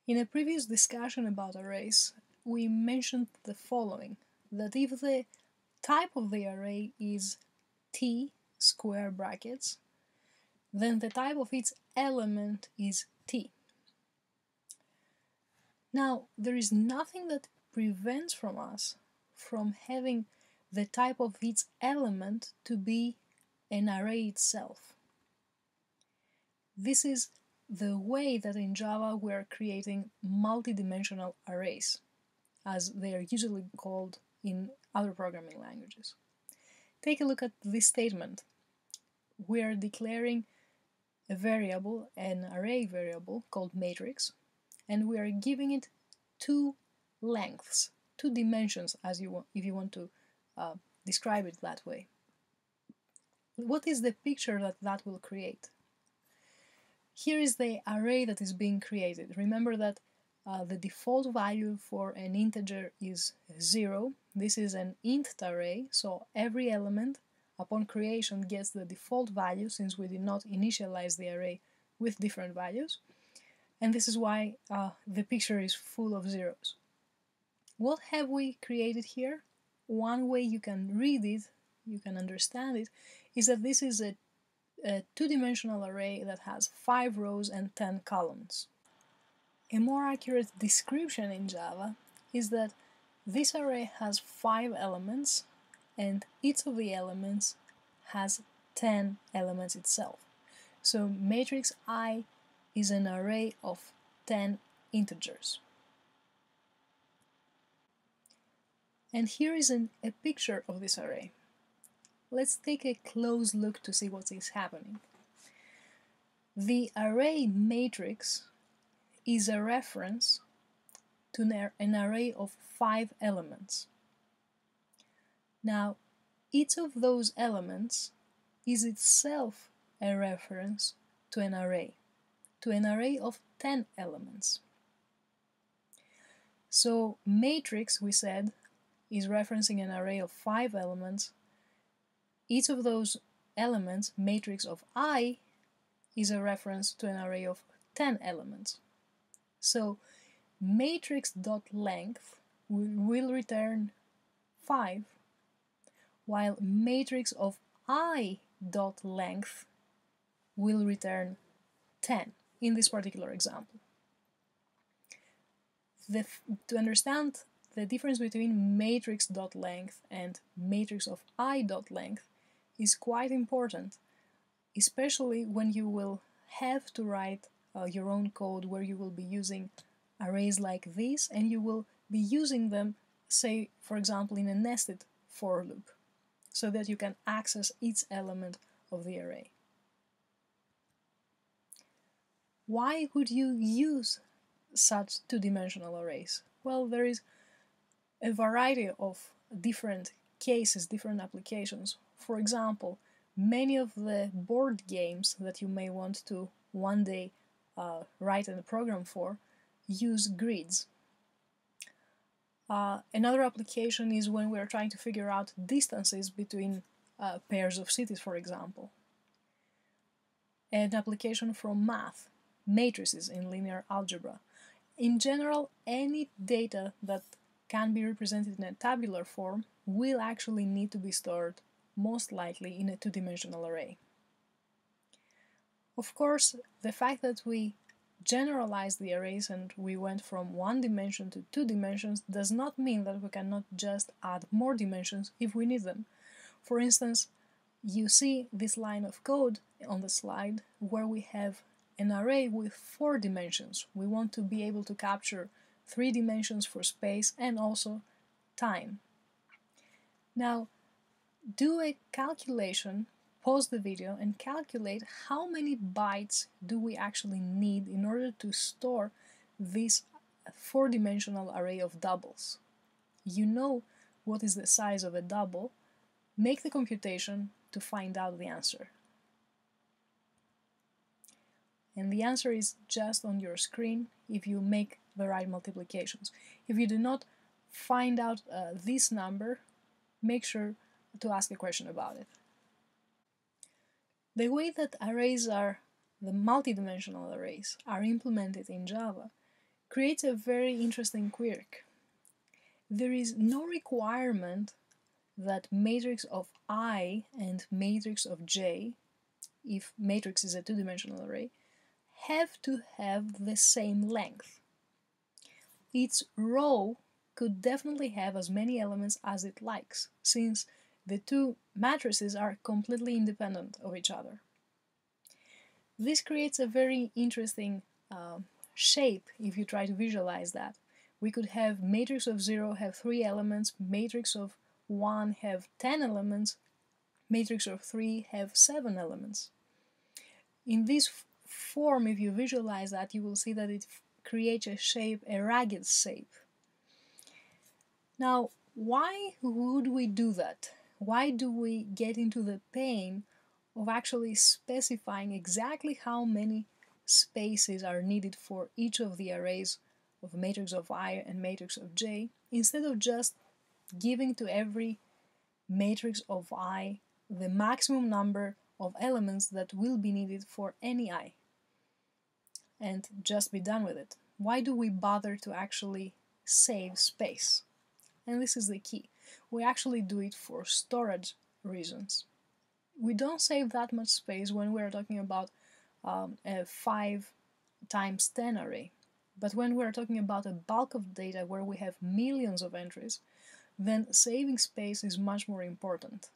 In a previous discussion about arrays, we mentioned the following, that if the type of the array is T square brackets, then the type of its element is T. Now, there is nothing that prevents from us from having the type of its element to be an array itself. This is the way that in Java we are creating multidimensional arrays, as they are usually called in other programming languages. Take a look at this statement. We are declaring a variable, an array variable called matrix, and we are giving it two lengths, two dimensions, as you want, if you want to describe it that way. What is the picture that will create? Here is the array that is being created. Remember that the default value for an integer is 0. This is an int array, so every element upon creation gets the default value, since we did not initialize the array with different values. And this is why the picture is full of zeros. What have we created here? One way you can read it, you can understand it, is that this is a two-dimensional array that has 5 rows and 10 columns. A more accurate description in Java is that this array has 5 elements, and each of the elements has 10 elements itself. So matrix I is an array of 10 integers. And here is a picture of this array. Let's take a close look to see what is happening. The array matrix is a reference to an array of 5 elements. Now, each of those elements is itself a reference to an array of 10 elements. So matrix, we said, is referencing an array of 5 elements. Each of those elements, matrix of I, is a reference to an array of 10 elements. So matrix.length will return 5, while matrix of I.length will return 10 in this particular example. To understand the difference between matrix.length and matrix of I.length is quite important, especially when you will have to write your own code where you will be using arrays like this, and you will be using them, say, for example, in a nested for loop, so that you can access each element of the array. Why would you use such two-dimensional arrays? Well, there is a variety of different cases, different applications. For example, many of the board games that you may want to one day write a program for use grids. Another application is when we are trying to figure out distances between pairs of cities, for example. An application from math, matrices in linear algebra. In general, any data that can be represented in a tabular form will actually need to be stored, most likely, in a two-dimensional array. Of course, the fact that we generalized the arrays and we went from 1 dimension to 2 dimensions does not mean that we cannot just add more dimensions if we need them. For instance, you see this line of code on the slide where we have an array with 4 dimensions. We want to be able to capture 3 dimensions for space and also time. Now, do a calculation, pause the video and calculate how many bytes do we actually need in order to store this 4-dimensional array of doubles. You know what is the size of a double. Make the computation to find out the answer. And the answer is just on your screen if you make the right multiplications. If you do not find out this number, make sure to ask a question about it. The way that arrays are, the multidimensional arrays, are implemented in Java creates a very interesting quirk. There is no requirement that matrix of I and matrix of J, if matrix is a two-dimensional array, have to have the same length. Its row could definitely have as many elements as it likes, since the two matrices are completely independent of each other. This creates a very interesting shape if you try to visualize that. We could have matrix of 0 have 3 elements, matrix of 1 have 10 elements, matrix of 3 have 7 elements. In this form, if you visualize that, you will see that it creates a shape, a ragged shape. Now, why would we do that? Why do we get into the pain of actually specifying exactly how many spaces are needed for each of the arrays of matrix of I and matrix of J, instead of just giving to every matrix of I the maximum number of elements that will be needed for any I, and just be done with it? Why do we bother to actually save space? And this is the key. We actually do it for storage reasons. We don't save that much space when we're talking about a 5 times 10 array. But when we're talking about a bulk of data where we have millions of entries, then saving space is much more important.